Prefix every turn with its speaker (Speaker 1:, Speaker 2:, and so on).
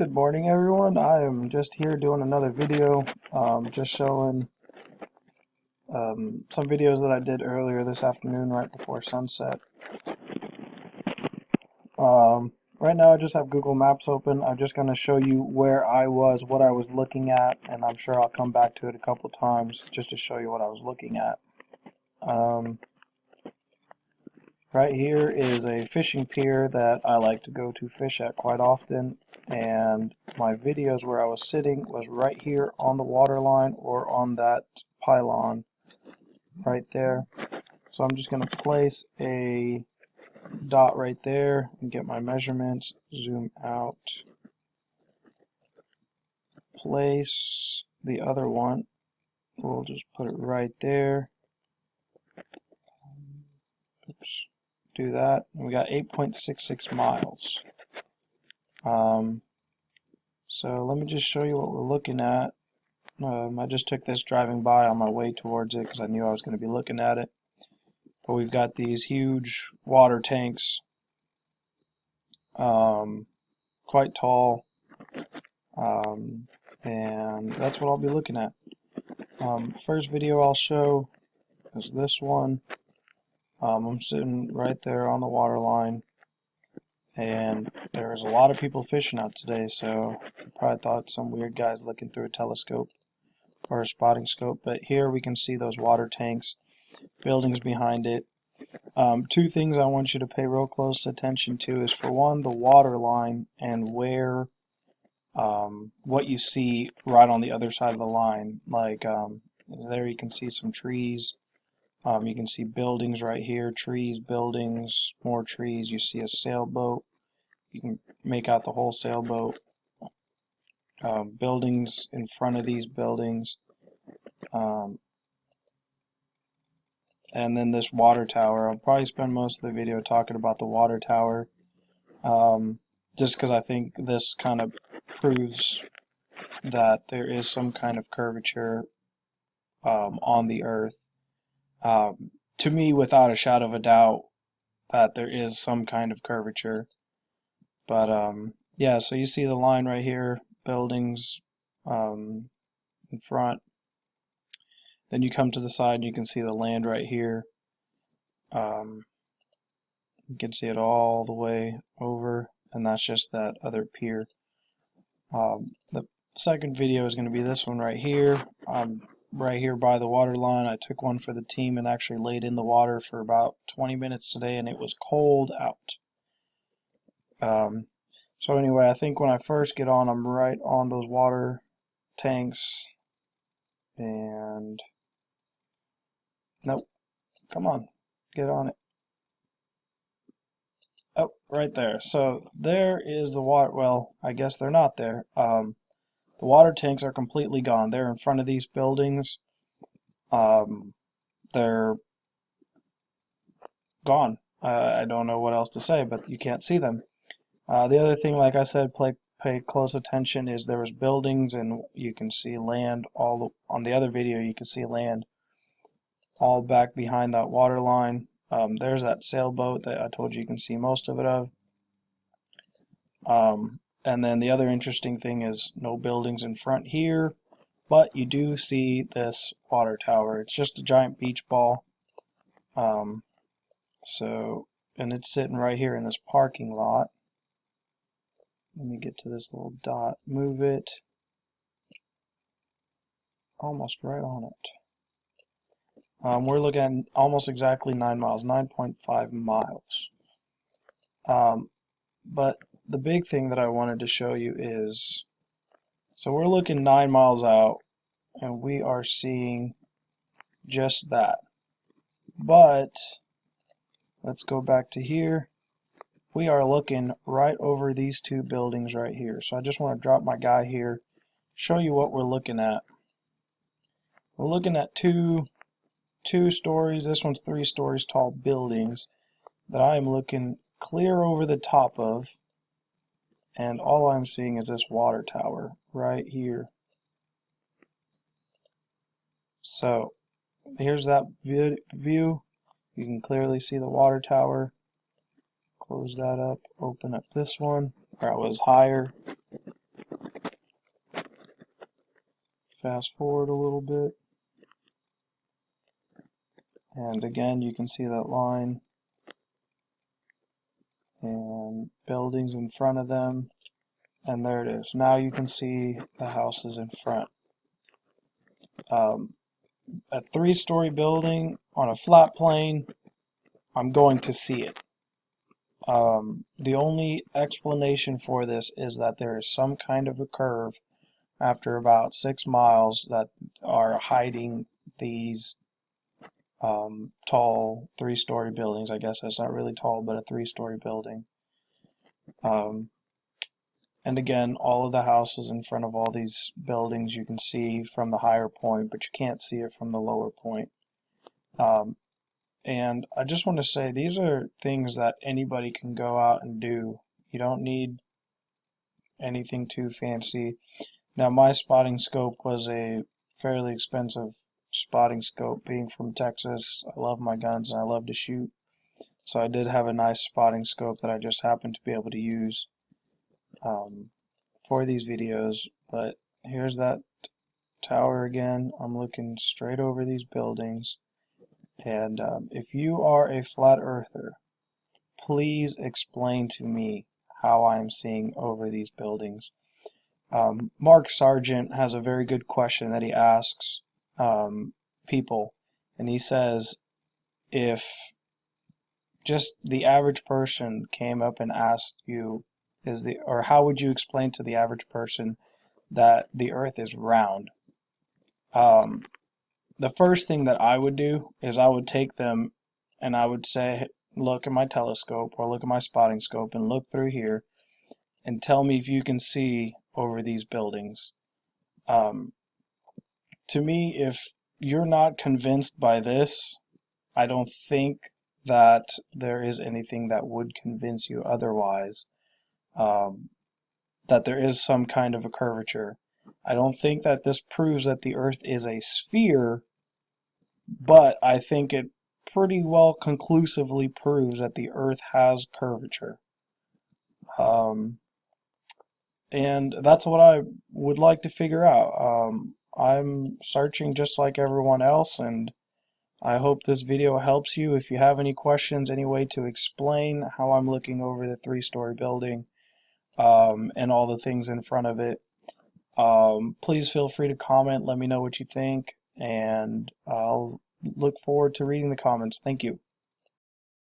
Speaker 1: Good morning, everyone. I am just here doing another video, just showing some videos that I did earlier this afternoon right before sunset. Right now I just have Google Maps open. I'm just going to show you where I was, what I was looking at, and I'm sure I'll come back to it a couple times just to show you what I was looking at. Right here is a fishing pier that I like to go to fish at quite often, and my videos where I was sitting was right here on the water line or on that pylon right there. So I'm just going to place a dot right there and get my measurements, zoom out, place the other one. We'll just put it right there. Oops. Do that. And we got 8.66 miles. So let me just show you what we're looking at. I just took this driving by on my way towards it because I knew I was going to be looking at it. But we've got these huge water tanks, quite tall, and that's what I'll be looking at. First video I'll show is this one. I'm sitting right there on the water line, and there's a lot of people fishing out today, so you probably thought some weird guy's looking through a telescope or a spotting scope, but here we can see those water tanks, buildings behind it. Two things I want you to pay real close attention to is, for one, the water line and where what you see right on the other side of the line. Like there you can see some trees. You can see buildings right here, trees, buildings, more trees. You see a sailboat. You can make out the whole sailboat. Buildings in front of these buildings. And then this water tower. I'll probably spend most of the video talking about the water tower, just because I think this kind of proves that there is some kind of curvature on the earth. To me, without a shadow of a doubt, that there is some kind of curvature. But yeah, so you see the line right here, buildings in front. Then you come to the side and you can see the land right here. You can see it all the way over, and that's just that other pier. The second video is going to be this one right here. Right here by the water line. I took one for the team and actually laid in the water for about 20 minutes today, and it was cold out. So anyway, I think when I first get on, I'm right on those water tanks, and nope, come on, get on it. Oh, right there. So there is the water. Well, I guess they're not there. The water tanks are completely gone. They're in front of these buildings. They're gone. I don't know what else to say, but you can't see them. The other thing, like I said, pay close attention, is there was buildings, and you can see land on the other video. You can see land all back behind that water line. There's that sailboat that I told you can see most of it of. And then the other interesting thing is no buildings in front here, but you do see this water tower. It's just a giant beach ball. And it's sitting right here in this parking lot. Let me get to this little dot, move it almost right on it. We're looking at almost exactly 9 miles, 9.5 miles. But the big thing that I wanted to show you is, so we're looking 9 miles out, and we are seeing just that. But let's go back to here. We are looking right over these two buildings right here. So I just want to drop my guy here, show you what we're looking at. We're looking at two stories, this one's 3 stories tall buildings that I am looking clear over the top of, and all I'm seeing is this water tower right here. So here's that view. You can clearly see the water tower. Close that up, open up this one where I was higher. fast forward a little bit. And again, you can see that line and buildings in front of them. And there it is. Now you can see the houses in front. A 3-story building on a flat plane, I'm going to see it. The only explanation for this is that there is some kind of a curve after about 6 miles that are hiding these tall 3-story buildings. I guess that's not really tall, but a 3-story building. And again, all of the houses in front of all these buildings you can see from the higher point, but you can't see it from the lower point. And I just want to say these are things that anybody can go out and do. You don't need anything too fancy. Now, my spotting scope was a fairly expensive spotting scope. Being from Texas, I love my guns and I love to shoot. So I did have a nice spotting scope that I just happened to be able to use for these videos. But here's that tower again. I'm looking straight over these buildings. And if you are a flat earther, please explain to me how I am seeing over these buildings. Mark Sargent has a very good question that he asks people, and he says, if just the average person came up and asked you, or how would you explain to the average person that the Earth is round? The first thing that I would do is I would take them and I would say, look at my telescope or look at my spotting scope and look through here and tell me if you can see over these buildings. To me, if you're not convinced by this, I don't think that there is anything that would convince you otherwise, that there is some kind of a curvature. I don't think that this proves that the Earth is a sphere, but I think it pretty well conclusively proves that the Earth has curvature. And that's what I would like to figure out. I'm searching just like everyone else, and I hope this video helps you. If you have any questions, any way to explain how I'm looking over the 3-story building and all the things in front of it, please feel free to comment. Let me know what you think, and I'll look forward to reading the comments. Thank you.